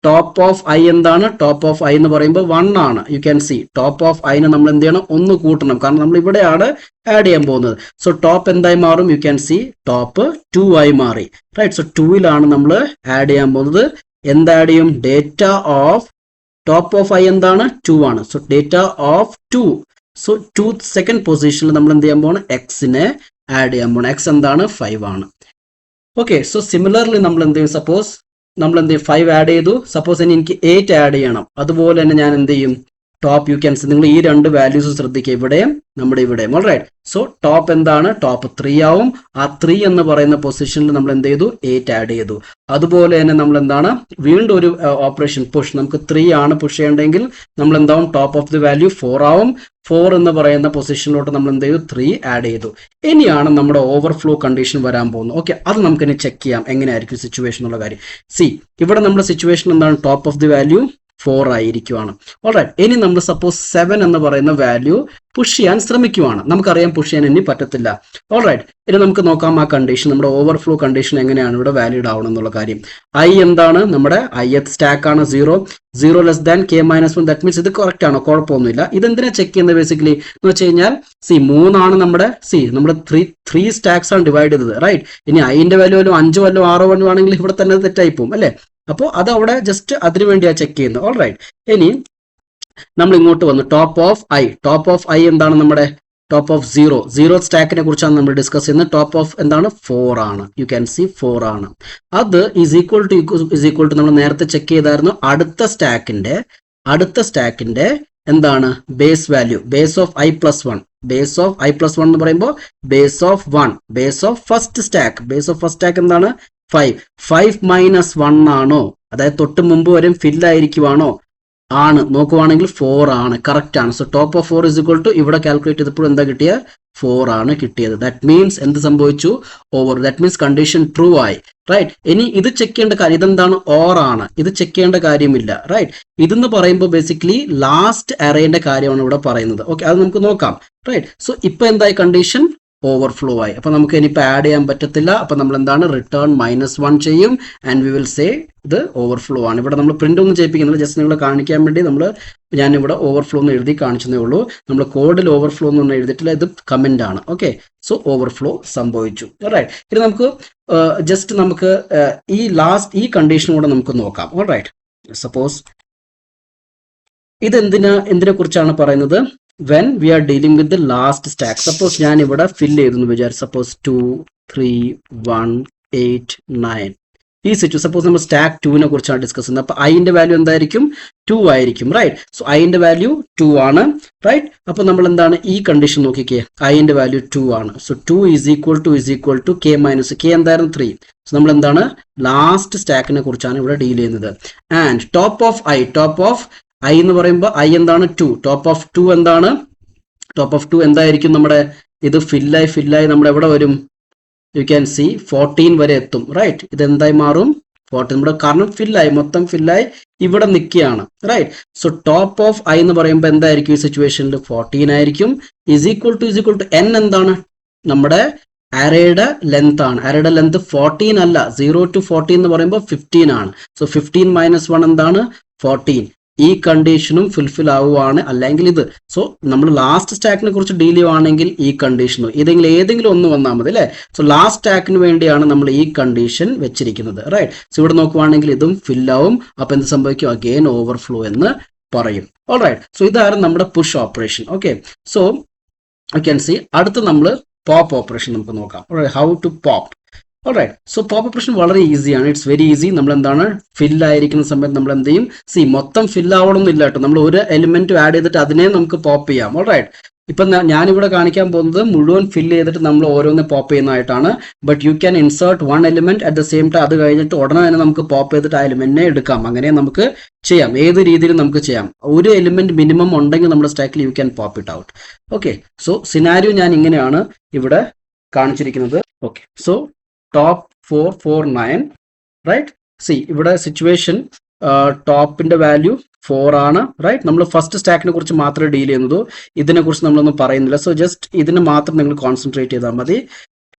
ടോപ്പ് ഓഫ് ഐ എന്താണ്, ടോപ്പ് ഓഫ് ഐ എന്ന് പറയുമ്പോൾ 1 ആണ്. You can see. Top of ഐനെ നമ്മൾ എന്ത് ചെയ്യണം, 1 കൂട്ടണം, കാരണം നമ്മൾ ഇവിടെയാണ് ആഡ് ചെയ്യാൻ പോകുന്നത്. സോ ടോപ്പ് എന്തായി മാറും, യു ക്യാൻ സി ടോപ്പ് 2 ആയി മാറി. റൈറ്റ്, സോ 2ലാണ് നമ്മൾ ആഡ് ചെയ്യാൻ പോകുന്നത്. എന്ത് ആഡ് ചെയ്യും, data of top of I എന്താണ് 2 ആണ്. So data of 2. So 2 second പൊസിഷനിൽ നമ്മൾ എന്ത് ചെയ്യാൻ പോകണം, എക്സിനെ ആഡ് ചെയ്യാൻ പോകണം. എക്സ് എന്താണ് 5 ആണ്. ഓക്കെ, സോ സിമിലർലി നമ്മൾ എന്ത് ചെയ്യും, സപ്പോസ് നമ്മൾ എന്ത് ചെയ്യും 5 ആഡ് ചെയ്തു. സപ്പോസ് ഇനി എനിക്ക് 8 ആഡ് ചെയ്യണം. അതുപോലെ തന്നെ ഞാൻ എന്ത് ചെയ്യും, ടോപ്പ് യു ക്യാൻ സി. നിങ്ങൾ ഈ 2 വാല്യൂസ് ശ്രദ്ധിക്കുക, ഇവിടെയും നമ്മുടെ ഇവിടെയും. ഓൾറൈറ്റ്, സോ ടോപ്പ് എന്താണ്, ടോപ്പ് 3 ആവും. ആ 3 എന്ന് പറയുന്ന പൊസിഷനിൽ നമ്മൾ എന്ത് ചെയ്തു, 8 ആഡ് ചെയ്തു. അതുപോലെ തന്നെ നമ്മൾ എന്താണ്, വീണ്ടും ഒരു ഓപ്പറേഷൻ പുഷ്. നമുക്ക് 3 ആണ് പുഷ് ചെയ്യേണ്ടെങ്കിൽ നമ്മൾ എന്താവും, ടോപ്പ് ഓഫ് ദി വാല്യൂ 4 ആവും. 4 എന്ന് പറയുന്ന പൊസിഷനിലോട്ട് നമ്മൾ എന്ത് ചെയ്തു, 3 ആഡ് ചെയ്തു. ഇനിയാണ് നമ്മുടെ ഓവർഫ്ലോ കണ്ടീഷൻ വരാൻ പോകുന്നത്. ഓക്കെ, അത് നമുക്ക് ഇനി ചെക്ക് ചെയ്യാം എങ്ങനെയായിരിക്കും സിറ്റുവേഷൻ എന്നുള്ള കാര്യം. സി, ഇവിടെ നമ്മുടെ സിറ്റുവേഷൻ എന്താണ്, ടോപ്പ് ഓഫ് ദി വാല്യൂ 4 ആയിരിക്കുവാണ്. ഓൾറൈറ്റ്, ഇനി നമ്മൾ സപ്പോസ് 7 എന്ന് പറയുന്ന വാല്യൂ പുഷ് ചെയ്യാൻ ശ്രമിക്കുവാണ്. നമുക്കറിയാം പുഷ് ചെയ്യാൻ ഇനി പറ്റത്തില്ല. ഓൾറൈറ്റ്, ഇനി നമുക്ക് നോക്കാം ആ കണ്ടീഷൻ, നമ്മുടെ ഓവർഫ്ലോ കണ്ടീഷൻ എങ്ങനെയാണ് ഇവിടെ വാലിഡ് ആവണം എന്നുള്ള കാര്യം. ഐ എന്താണ്, നമ്മുടെ ith സ്റ്റാക്ക് ആണ് 0 less than k-1. That means ഇത് കറക്റ്റ് ആണോ, കുഴപ്പമൊന്നുമില്ല. ഇതെന്തിനാ ചെക്ക് ചെയ്യുന്നത് ബേസിക്കലി എന്ന് വെച്ച് കഴിഞ്ഞാൽ, സി 3 ആണ് നമ്മുടെ, നമ്മുടെ 3 സ്റ്റാക്സ് ആണ് ഡിവൈഡ് ചെയ്തത്. റൈറ്റ്, ഇനി ഐന്റെ വാല്യൂ വല്ലതും 5 വല്ലോ 6 വല്ലോ ആണെങ്കിൽ ഇവിടെ തന്നെ തെറ്റായി പോകും അല്ലേ. അപ്പോൾ അത് അവിടെ ജസ്റ്റ് അതിനു വേണ്ടിയാണ് ചെക്ക് ചെയ്യുന്നത്. ഓൾറൈറ്റ്, ഇനി നമ്മൾ ഇങ്ങോട്ട് വന്നു, ടോപ്പ് ഓഫ് ഐ എന്താണ്, നമ്മുടെ ടോപ്പ് ഓഫ് 0 സ്റ്റാക്കിനെ കുറിച്ചാണ് നമ്മൾ ഡിസ്കസ് ചെയ്യുന്നത്. ടോപ്പ് ഓഫ് എന്താണ് 4 ആണ്. യു ക്യാൻ സി 4 ആണ്. അത് ഈസ് ഈക്വൽ ടു നമ്മൾ നേരത്തെ ചെക്ക് ചെയ്തായിരുന്നു, അടുത്ത സ്റ്റാക്കിന്റെ എന്താണ് base value, base of I plus 1. Base of I plus 1 എന്ന് പറയുമ്പോൾ base of 1, base of first stack എന്താണ് 5 മൈനസ് 1 ആണോ, അതായത് തൊട്ട് മുമ്പ് വരെയും ഫില്ല് ആയിരിക്കുവാണോ, ആണ്. നോക്കുവാണെങ്കിൽ 4 ആണ്, കറക്റ്റ് ആണ്. So top of 4 is equal to, ഇവിടെ കാൽക്കുലേറ്റ് ചെയ്തപ്പോൾ എന്താ കിട്ടിയ 4 ആണ് കിട്ടിയത്. ദാറ്റ് മീൻസ് എന്ത് സംഭവിച്ചു, over. That means condition true ആയി. റൈറ്റ്, ഇനി ഇത് ചെക്ക് ചെയ്യേണ്ട കാര്യം, ഇതെന്താണ് ഓർ ആണ്, ഇത് ചെക്ക് ചെയ്യേണ്ട കാര്യമില്ല. റൈറ്റ്, ഇതെന്ന് പറയുമ്പോൾ ബേസിക്കലി ലാസ്റ്റ് അറേന്റെ കാര്യമാണ് ഇവിടെ പറയുന്നത്. ഓക്കെ, അത് നമുക്ക് നോക്കാം. റൈറ്റ്, സോ ഇപ്പൊ എന്തായി, കണ്ടീഷൻ ഓവർഫ്ലോ ആയി. അപ്പൊ നമുക്ക് ഇനിയിപ്പോൾ ആഡ് ചെയ്യാൻ പറ്റത്തില്ല. അപ്പൊ നമ്മൾ എന്താണ്, റിട്ടേൺ -1 ചെയ്യും. ആൻഡ് വി വിൽ സേ ഇത് ഓവർഫ്ലോ ആണ്. ഇവിടെ നമ്മൾ പ്രിന്റ് ഒന്നും ചെയ്യിപ്പിക്കുന്നില്ല, ജസ്റ്റ് നിങ്ങളെ കാണിക്കാൻ വേണ്ടി ഞാനിവിടെ ഓവർഫ്ലോ എന്ന് എഴുതി കാണിച്ചതേ ഉള്ളൂ. നമ്മൾ കോഡിൽ ഓവർഫ്ലോ എന്നൊന്നും എഴുതിയിട്ടില്ല, ഇത് കമന്റ് ആണ്. ഓക്കെ, സോ ഓവർഫ്ലോ സംഭവിച്ചു. റൈറ്റ്, ഇനി നമുക്ക് ജസ്റ്റ് നമുക്ക് ഈ കണ്ടീഷൻ കൂടെ നമുക്ക് നോക്കാം. ഓൾറൈറ്റ്, സപ്പോസ് ഇത് എന്തിനെ കുറിച്ചാണ് പറയുന്നത്, when we are dealing with the last stack. Suppose ഞാൻ ഇവിടെ ഫില്ല് ചെയ്തു എന്ന് വിചാരിച്ചു, സപ്പോസ് 2 3 1 8 9 ഈ സിറ്റുവേഷൻ. സപ്പോസ് നമ്മൾ സ്റ്റാക്ക് 2നെ കുറിച്ചാണ് ഡിസ്കസ് ചെയ്യുന്നത്. അപ്പൊ ഐന്റെ വാല്യൂ എന്തായിരിക്കും, 2 ആയിരിക്കും. റൈറ്റ്, സോ ഐന്റെ വാല്യൂ 2 ആണ്. റൈറ്റ്, അപ്പൊ നമ്മൾ എന്താണ്, ഈ കണ്ടീഷൻ നോക്കിക്കേ, ഐന്റെ വാല്യൂ 2 ആണ്. So 2 is equal to k എന്തായിരുന്നു 3. സോ നമ്മൾ എന്താണ്, ലാസ്റ്റ് സ്റ്റാക്കിനെ കുറിച്ചാണ് ഇവിടെ ഡീൽ ചെയ്യുന്നത്. ആൻഡ് ടോപ്പ് ഓഫ് ഐ എന്ന് പറയുമ്പോൾ ഐ എന്താണ് 2, ടോപ്പ് ഓഫ് 2 എന്താണ് ടോപ്പ് ഓഫ് 2 എന്തായിരിക്കും നമ്മുടെ ഇത് ഫില്ലായി നമ്മുടെ എവിടെ വരും? യു ക്യാൻ സി 14 വരെ എത്തും, റൈറ്റ്? ഇത് എന്തായി മാറും? 14 നമ്മുടെ കാരണം മൊത്തം ഫില്ലായി ഇവിടെ നിൽക്കുകയാണ്, right? So top of I എന്ന് പറയുമ്പോൾ എന്തായിരിക്കും ഈ സിറ്റുവേഷനിൽ? 14 ആയിരിക്കും. ഈസ് ഈക്വൽ ടു n എന്താണ്? നമ്മുടെ അറേയുടെ ലെങ്ത് ആണ്. അറേയുടെ ലെങ്ത് 14 അല്ല, 0 to 14 എന്ന് പറയുമ്പോൾ 15 ആണ്. സോ 15 - 1 എന്താണ്? 14. ഈ കണ്ടീഷനും ഫുൾഫിൽ ആവുകയാണ്. അല്ലെങ്കിൽ ഇത് സോ നമ്മൾ ലാസ്റ്റ് സ്റ്റാക്കിനെ കുറിച്ച് ഡീൽ ചെയ്യുവാണെങ്കിൽ ഈ കണ്ടീഷനും ഏതെങ്കിലും ഒന്ന് വന്നാൽ മതി, അല്ലേ? സോ ലാസ്റ്റ് സ്റ്റാക്കിന് വേണ്ടിയാണ് നമ്മൾ ഈ കണ്ടീഷൻ വെച്ചിരിക്കുന്നത്, റൈറ്റ്? സോ ഇവിടെ നോക്കുവാണെങ്കിൽ ഇതും ഫില്ലാവും. അപ്പൊ എന്ത് സംഭവിക്കും? അഗെയിൻ ഓവർഫ്ലോ എന്ന് പറയും. ഓൾറൈറ്റ്, സോ ഇതായിരുന്നു നമ്മുടെ push operation. Okay, so you can see അടുത്ത് നമ്മൾ പോപ്പ് ഓപ്പറേഷൻ നമുക്ക് നോക്കാം. How to pop. Alright, so pop operation വളരെ ഈസിയാണ്. It's very easy. നമ്മൾ എന്താണ് ഫില്ലായിരിക്കുന്ന സമയത്ത് നമ്മൾ എന്ത് ചെയ്യും? മൊത്തം ഫില്ലാവണമെന്നില്ല കേട്ടോ. നമ്മൾ ഒരു എലിമെന്റ് ആഡ് ചെയ്തിട്ട് അതിനെ നമുക്ക് പോപ്പ് ചെയ്യാം. ഓൾറൈറ്റ്, ഇപ്പം ഞാനിവിടെ കാണിക്കാൻ പോകുന്നത് മുഴുവൻ ഫില്ല് ചെയ്തിട്ട് നമ്മൾ ഓരോന്ന് പോപ്പ് ചെയ്യുന്നതായിട്ടാണ്. But you can insert one element at the same time. അത് കഴിഞ്ഞിട്ട് ഉടനെ തന്നെ നമുക്ക് പോപ്പ് ചെയ്തിട്ട് ആ എലിമെന്റിനെ എടുക്കാം. അങ്ങനെ നമുക്ക് ചെയ്യാം. ഏത് രീതിയിലും നമുക്ക് ചെയ്യാം. ഒരു എലിമെന്റ് മിനിമം ഉണ്ടെങ്കിൽ നമ്മുടെ സ്റ്റാക്കിൽ you can pop it out. Okay, so scenario ഞാൻ ഇങ്ങനെയാണ് ഇവിടെ കാണിച്ചിരിക്കുന്നത്. Okay, so top 4 4 9, right? ഇവിടെ സിറ്റുവേഷൻ ടോപ്പിന്റെ വാല്യൂ 4 ആണ്, റൈറ്റ്? നമ്മൾ ഫസ്റ്റ് സ്റ്റാക്കിനെ കുറിച്ച് മാത്രമേ ഡീൽ ചെയ്യുന്നതോ ഇതിനെ കുറിച്ച് നമ്മളൊന്നും പറയുന്നില്ല. സോ ജസ്റ്റ് ഇതിന് മാത്രം നിങ്ങൾ കോൺസെൻട്രേറ്റ് ചെയ്താൽ മതി.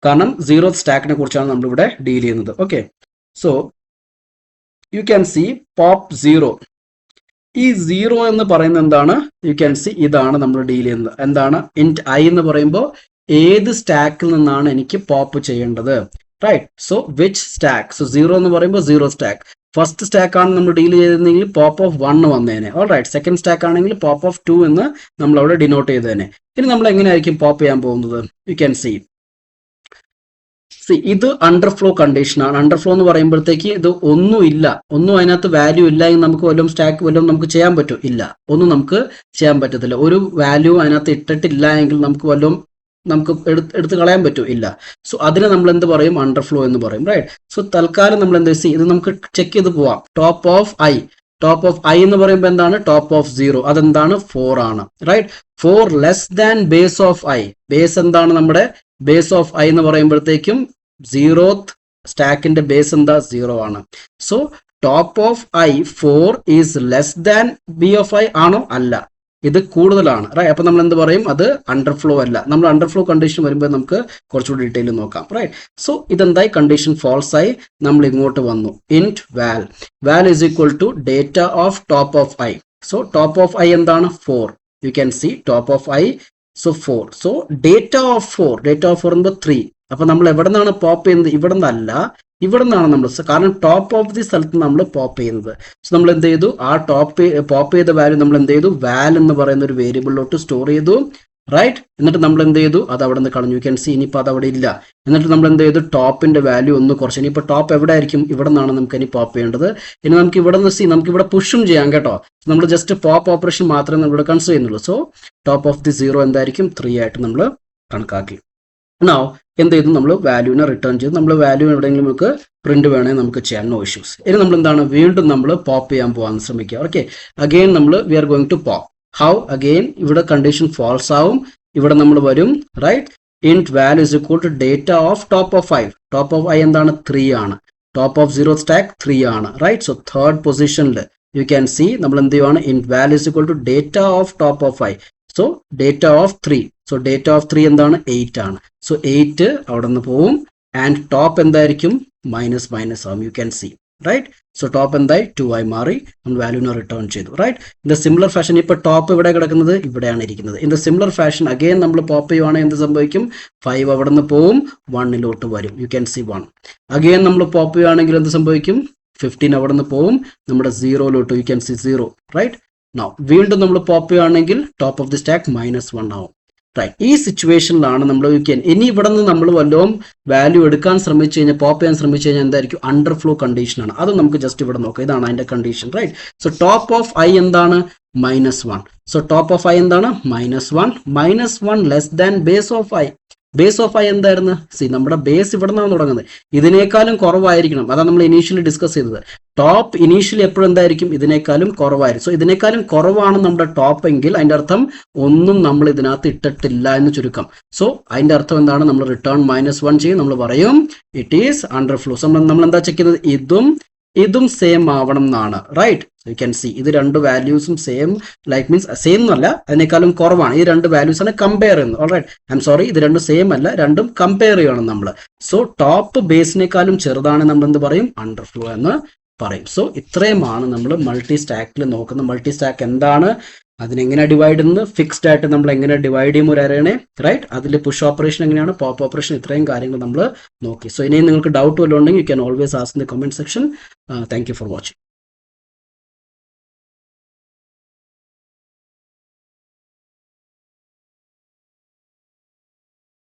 കാരണം 0th സ്റ്റാക്കിനെ കുറിച്ചാണ് നമ്മളിവിടെ ഡീൽ ചെയ്യുന്നത്. Okay, so you can see pop 0. ഈ 0 എന്ന് പറയുന്നത് എന്താണ്? യു ക്യാൻ സി ഇതാണ് നമ്മൾ ഡീൽ ചെയ്യുന്നത്. എന്താണ്? ഇന്റ് ഐ എന്ന് പറയുമ്പോൾ ഏത് സ്റ്റാക്കിൽ നിന്നാണ് എനിക്ക് പോപ്പ് ചെയ്യേണ്ടത്, right? So which stack. So 0 എന്ന് പറയുമ്പോൾ 0 സ്റ്റാക്ക്. ഫസ്റ്റ് സ്റ്റാക്ക് ആണ് നമ്മൾ ഡീൽ ചെയ്തിരുന്നെങ്കിൽ പോപ്പ് ഓഫ് 1 വന്നേനെ. ഓൾ റൈറ്റ്, സെക്കൻഡ് സ്റ്റാക്ക് ആണെങ്കിൽ പോപ്പ് ഓഫ് 2 എന്ന് നമ്മൾ അവിടെ ഡിനോട്ട് ചെയ്തേനെ. ഇനി നമ്മൾ എങ്ങനെയായിരിക്കും പോപ്പ് ചെയ്യാൻ പോകുന്നത്? യു ക്യാൻ സി ഇത് അണ്ടർഫ്ലോ കണ്ടീഷൻ ആണ്. അണ്ടർഫ്ലോ എന്ന് പറയുമ്പോഴത്തേക്ക് ഇത് ഒന്നും അതിനകത്ത് വാല്യൂ ഇല്ല എങ്കിൽ നമുക്ക് വല്ലതും സ്റ്റാക്ക് വല്ലതും നമുക്ക് ചെയ്യാൻ പറ്റും? ഇല്ല, ഒന്നും നമുക്ക് ചെയ്യാൻ പറ്റത്തില്ല. ഒരു വാല്യൂ അതിനകത്ത് ഇട്ടിട്ടില്ല എങ്കിൽ നമുക്ക് എടുത്ത് കളയാൻ പറ്റും? ഇല്ല. സോ അതിനെ നമ്മൾ എന്ത് പറയും? അണ്ടർഫ്ലോ എന്ന് പറയും, റൈറ്റ്? സോ തൽക്കാലം നമ്മൾ എന്ത് ഇത് നമുക്ക് ചെക്ക് ചെയ്ത് പോവാം. ടോപ്പ് ഓഫ് ഐ എന്ന് പറയുമ്പോൾ എന്താണ്? ടോപ്പ് ഓഫ് 0 അതെന്താണ്? 4 ആണ്, right? 4 less than base of I. Base എന്താണ്? നമ്മുടെ ബേസ് ഓഫ് ഐ എന്ന് പറയുമ്പോഴത്തേക്കും 0th സ്റ്റാക്കിന്റെ ബേസ് എന്താ? 0 ആണ്. So top of I 4 is less than B of I ആണോ? അല്ല, ഇത് കൂടുതലാണ്, റൈറ്റ്? അപ്പൊ നമ്മൾ എന്ത് പറയും? അത് അണ്ടർഫ്ലോ അല്ല. നമ്മൾ അണ്ടർഫ്ലോ കണ്ടീഷൻ വരുമ്പോൾ നമുക്ക് കുറച്ചുകൂടി ഡീറ്റെയിൽ നോക്കാം, റൈറ്റ്? സോ ഇതെന്തായി? കണ്ടീഷൻ ഫോൾസ് ആയി. നമ്മൾ ഇങ്ങോട്ട് വന്നു. Int val is equal to data of top of I. So top of I എന്താണ്? 4. You can see top of I. So 4. So data of 4 എന്ന് 3. അപ്പൊ നമ്മൾ എവിടെ നിന്നാണ് പോപ്പ് ചെയ്യുന്നത്? ഇവിടെ നിന്നാണ് നമ്മൾ, കാരണം ടോപ്പ് ഓഫ് ദി സ്ഥലത്ത് നമ്മൾ പോപ്പ് ചെയ്യുന്നത്. സോ നമ്മൾ എന്ത് ചെയ്തു? ആ പോപ്പ് ചെയ്ത വാല്യൂ നമ്മൾ എന്ത് ചെയ്തു? വാൽ എന്ന് പറയുന്ന ഒരു വേരിയബിളിലോട്ട് സ്റ്റോർ ചെയ്തു, റൈറ്റ്? എന്നിട്ട് നമ്മൾ എന്ത് ചെയ്തു? അത് അവിടെ നിന്ന് കളഞ്ഞു. യു ക്യാൻ സി ഇനിയിപ്പോൾ അത് അവിടെ ഇല്ല. എന്നിട്ട് നമ്മൾ എന്ത് ചെയ്തു? ടോപ്പിന്റെ വാല്യൂ ഒന്ന് കുറച്ച്. ഇനിയിപ്പോൾ ടോപ്പ് എവിടെ ആയിരിക്കും? ഇവിടെ നിന്നാണ് നമുക്ക് ഇനി പോപ്പ് ചെയ്യേണ്ടത്. ഇനി നമുക്ക് ഇവിടെ നിന്ന് നമുക്ക് ഇവിടെ പുഷും ചെയ്യാം കേട്ടോ. നമ്മൾ ജസ്റ്റ് പോപ്പ് ഓപ്പറേഷൻ മാത്രമേ നമ്മൾ കൺസിഡർ ചെയ്യുന്നുള്ളൂ. സോ ടോപ്പ് ഓഫ് ദി 0 എന്തായിരിക്കും? 3 ആയിട്ട് നമ്മൾ കണക്കാക്കി. നൗ എന്ത് ചെയ്തു? നമ്മൾ വാല്യൂവിനെ റിട്ടേൺ ചെയ്തു. നമ്മൾ വാല്യൂ എവിടെയെങ്കിലും നമുക്ക് പ്രിന്റ് വേണമെങ്കിൽ നമുക്ക് ചെയ്യാം, നോ ഇഷ്യൂസ്. ഇനി നമ്മൾ എന്താണ്? വീണ്ടും നമ്മൾ പോപ്പ് ചെയ്യാൻ പോകാൻ ശ്രമിക്കുക. ഓക്കെ, അഗെയിൻ നമ്മൾ we are going to pop. How? Again ഇവിടെ കണ്ടീഷൻ ഫോൾസ് ആവും. ഇവിടെ നമ്മൾ വരും, right? Int value is equal to data of top of I. Top of I എന്താണ്? 3 ആണ്. ടോപ്പ് ഓഫ് 0 സ്റ്റാക്ക് 3 ആണ്, റൈറ്റ്? സോ തേർഡ് പൊസിഷനിൽ യു ക്യാൻ സി നമ്മൾ എന്ത് ചെയ്യുവാണ്? Int value is equal to data of top of I. So data of 3. So data of 3 എന്താണ്? 8 ആണ്. So 8 അവിടെ നിന്ന് പോവും. ആൻഡ് ടോപ്പ് എന്തായിരിക്കും? മൈനസ് ആവും. You can see, right? So top എന്തായി? 2 ആയി മാറി. നമ്മൾ വാല്യൂനെ റിട്ടേൺ ചെയ്തു, right? In the similar fashion ഇപ്പോൾ ടോപ്പ് ഇവിടെ കിടക്കുന്നത്? ഇവിടെയാണ് ഇരിക്കുന്നത്. In the similar fashion again നമ്മൾ പോപ്പ് ചെയ്യുവാണെങ്കിൽ എന്ത് സംഭവിക്കും? 5 അവിടെ നിന്ന് പോവും, 1 വരും. You can see 1. അഗെയിൻ നമ്മൾ പോപ്പ് ചെയ്യുവാണെങ്കിൽ എന്ത് സംഭവിക്കും? 15 അവിടെ നിന്ന് പോവും, നമ്മുടെ 0 you can see 0, right? Now വീണ്ടും നമ്മൾ പോപ്പ് ചെയ്യുകയാണെങ്കിൽ ടോപ്പ് ഓഫ് ദി സ്റ്റാക്ക് -1 ആവും, റൈറ്റ്? ഈ സിറ്റുവേഷനിലാണ് നമ്മൾ ഇനി ഇവിടെ നിന്ന് നമ്മൾ വല്ലതും വാല്യൂ എടുക്കാൻ ശ്രമിച്ചു കഴിഞ്ഞാൽ, പോപ്പ് ചെയ്യാൻ ശ്രമിച്ചു കഴിഞ്ഞാൽ എന്തായിരിക്കും? അണ്ടർഫ്ലോ കണ്ടീഷൻ ആണ്. അത് നമുക്ക് ജസ്റ്റ് ഇവിടെ നോക്കാം. ഇതാണ് അതിന്റെ condition, right? So top of I എന്താണ്? -1. സോ ടോപ്പ് ഓഫ് ഐ എന്താണ്? -1 less than base of I. Base of I എന്തായിരുന്നു? സി നമ്മുടെ ബേസ് ഇവിടെ നിന്നാണ് തുടങ്ങുന്നത്, ഇതിനേക്കാളും കുറവായിരിക്കണം. അതാണ് നമ്മൾ ഇനീഷ്യലി ഡിസ്കസ് ചെയ്തത്. ടോപ്പ് ഇനീഷ്യലി എപ്പോഴും എന്തായിരിക്കും? ഇതിനേക്കാളും കുറവായിരിക്കും. സോ ഇതിനേക്കാളും കുറവാണ് നമ്മുടെ ടോപ്പ് എങ്കിൽ അതിന്റെ അർത്ഥം ഒന്നും നമ്മൾ ഇതിനകത്ത് ഇട്ടിട്ടില്ല എന്ന് ചുരുക്കം. സോ അതിന്റെ അർത്ഥം എന്താണ്? നമ്മൾ റിട്ടേൺ -1 ചെയ്യും, നമ്മൾ പറയും ഇറ്റ് ഈസ് അണ്ടർ ഫ്ലോ. നമ്മൾ എന്താ ചെക്ക് ചെയ്യുന്നത്? ഇതും സെയിം ആവണം എന്നാണ്, റൈറ്റ്? യു ക്യാൻ സി ഇത് രണ്ട് വാല്യൂസും സെയിം, ലൈക്ക് മീൻസ് സെയിം എന്നല്ല, അതിനേക്കാളും കുറവാണ്. ഈ രണ്ട് വാല്യൂസ് ആണ് കമ്പയർ ചെയ്യുന്നത്. ഓൾറൈറ്റ്, ഐ എം സോറി, ഇത് രണ്ടും സെയിം അല്ല, രണ്ടും കമ്പയർ ചെയ്യണം നമ്മൾ. സോ ടോപ്പ് ബേസിനേക്കാളും ചെറുതാണ് നമ്മൾ എന്ത് പറയും? അണ്ടർ ഫ്ലോ എന്ന് പറയും. സോ ഇത്രയുമാണ് നമ്മൾ മൾട്ടി സ്റ്റാക്കിൽ നോക്കുന്നത്. മൾട്ടി സ്റ്റാക്ക് എന്താണ്, അതിനെങ്ങനെ ഡിവൈഡ് ചെയ്യുന്നത്, ഫിക്സ്ഡ് ആയിട്ട് നമ്മൾ എങ്ങനെ ഡിവൈഡ് ചെയ്യും ഒരു അറേനെ, റൈറ്റ്? അതിൽ പുഷ് ഓപ്പറേഷൻ എങ്ങനെയാണ്, പോപ്പ് ഓപ്പറേഷൻ, ഇത്രയും കാര്യങ്ങൾ നമ്മൾ നോക്കി. സോ ഇനിയും നിങ്ങൾക്ക് ഡൗട്ട് വല്ലതും ഉണ്ടെങ്കിൽ you can always ask in the comment section. Thank you for watching.